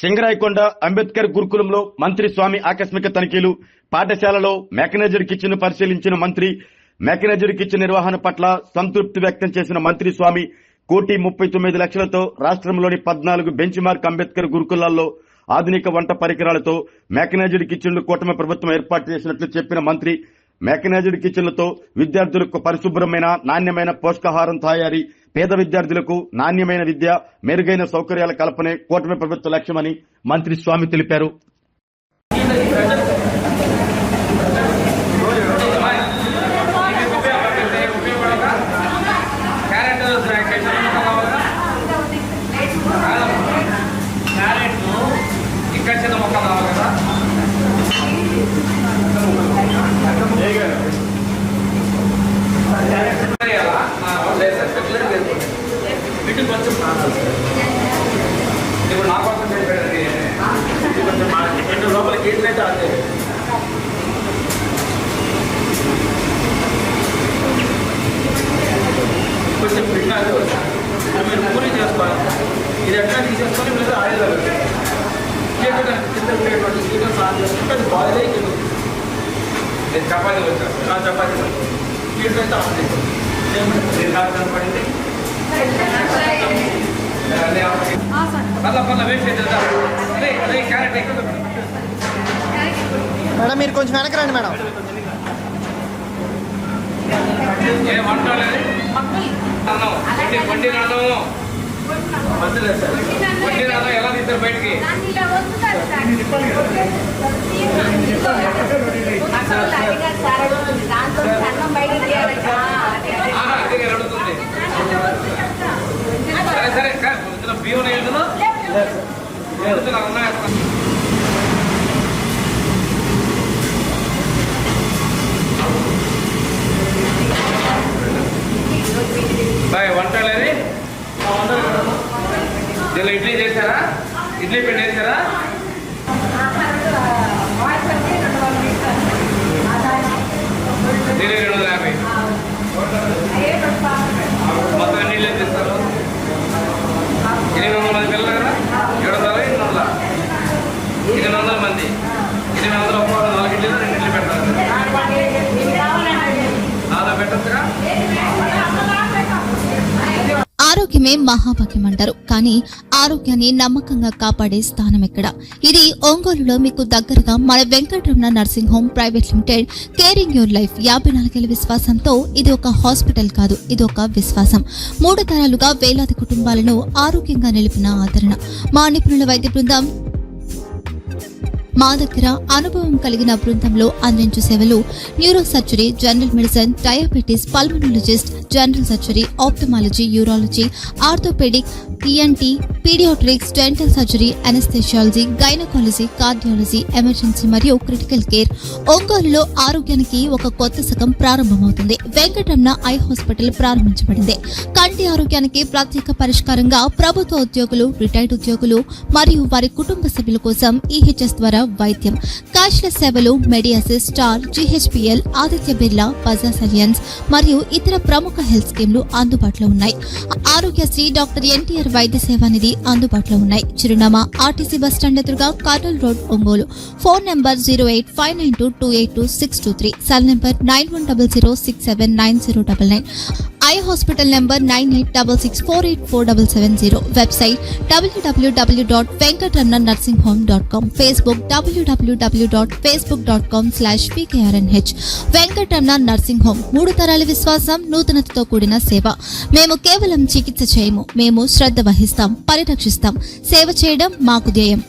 సింగరాయకొండ అంబేద్కర్ గురుకులంలో మంత్రి స్వామి ఆకస్మిక తనిఖీలు. పాఠశాలలో మెకానైజ్డ్ కిచెన్ పరిశీలించిన మంత్రి. మెకానైజ్డ్ కిచెన్ నిర్వహణ పట్ల సంతృప్తి వ్యక్తం చేసిన మంత్రి స్వామి 1,39,00,000తో రాష్ట్రంలోని 14 బెంచ్ మార్క్ అంబేద్కర్ గురుకులాల్లో ఆధునిక వంట పరికరాలతో మెకానైజ్డ్ కిచెన్లు కూటమి ప్రభుత్వం ఏర్పాటు చేసినట్లు చెప్పిన మంత్రి, మెకానైజ్డ్ కిచెన్లతో విద్యార్థులకు పరిశుభ్రమైన నాణ్యమైన పోషకాహారం తయారీ, పేద విద్యార్థులకు నాణ్యమైన విద్య, మెరుగైన సౌకర్యాల కల్పనే కూటమి ప్రభుత్వ లక్ష్యమని మంత్రి స్వామి తెలిపారు. ఇప్పుడు నా కోసం కొంచెం లోపలికి ఏంటంటే అదే కొంచెం పెట్టినారు మీరు పూరి చేసుకోవాలి. ఇది ఎట్లా తీసేసుకొని మీరు ఆయిల్ కింద ఉండేటువంటి సీజన్ సాన్ చేసుకుంటే అది బాయిల్ అయ్యి నేను చపాతీ వచ్చాను. ఆ చపాతీ వీటితో అయితే ఆన్ చేసుకోండి. నాకు కనపడింది మేడం, మీరు కొంచెం వెనక్కి రండి మేడం. ఏమంటారు ఎలా తీస్తారు బయటికి? అడుగుతుంది. సరే సరే బియ్యం వెళ్తున్నా ఉన్నాయి. బాయ్ వంటలేని దీనిలో ఇడ్లీ చేశారా? ఇడ్లీ పిండి వేసారా? దీని 250 మొత్తం నీళ్ళు తీస్తారు. 800 మంది పిల్లలు కదా, 700 800 మంది 800 4 ఇడ్లీలు 2 ఇడ్లీ పెట్టాలి. నాలో పెట్టచ్చుగా. ఆరోగ్యమే మహాభాగ్యం అంటారు, కానీ ఆరోగ్యాన్ని నమ్మకంగా కాపాడే స్థానం ఎక్కడ? ఇది ఒంగోలులో మీకు దగ్గరగా మన Venkataramana nursing home private limited. Caring your life 54 ఏళ్ల విశ్వాసంతో ఇది ఒక హాస్పిటల్ కాదు, ఇది ఒక విశ్వాసం. 3 తరాలుగా వేలాది కుటుంబాలను ఆరోగ్యంగా నిలిపిన ఆదరణ. మా నిపుణుల వైద్య బృందం మా దగ్గర అనుభవం కలిగిన బృందంలో అందించే సేవలు neuro surgery, general medicine, diabetes, pulmonologist, general surgery, ophthalmology, urology, orthopaedic, ENT, paediatrics, dental surgery, anaesthesiology, gynaecology, cardiology, emergency మరియు క్రిటికల్ కేర్. ఒంగోలులో ఆరోగ్యానికి ఒక కొత్త శకం ప్రారంభమవుతుంది. వెంకటరమణ ఐ హాస్పిటల్ ప్రారంభించబడింది. కంటి ఆరోగ్యానికి ప్రత్యేక పరిష్కారంగా ప్రభుత్వ ఉద్యోగులు, రిటైర్డ్ ఉద్యోగులు మరియు వారి కుటుంబ సభ్యుల కోసం ఈహెచ్ఎస్ ద్వారా వైద్యం, క్యాష్లెస్ సేవలు, మెడియాసిస్, స్టార్, జీహెచ్పీఎల్, ఆదిత్య బిర్లా, బజాజ్ అలియన్స్ మరియు ఇతర ప్రముఖ హెల్త్ స్కీమ్లు అందుబాటులో ఉన్నాయి. ఆరోగ్యశ్రీ, డాక్టర్ ఎన్టీఆర్ వైద్య సేవా నిధి అందుబాటులో ఉన్నాయి. చిరునామా ఆర్టీసీ బస్టాండ్ ఎదురుగా, Kurnool road, Ongole. Phone number 08592282623, cell number 9100679099, eye hospital number 9866484770, website www.venkatramanarsinghome.com, Facebook www.facebook.com/vkrnh. Venkataramana nursing home, 3 తరాల విశ్వాసం, నూతనతతో కూడిన సేవ. మేము కేవలం చికిత్స చేయము, మేము శ్రద్ధ వహిస్తాం, పరిరక్షిస్తాం. సేవ చేయడం మాకు ధ్యేయం.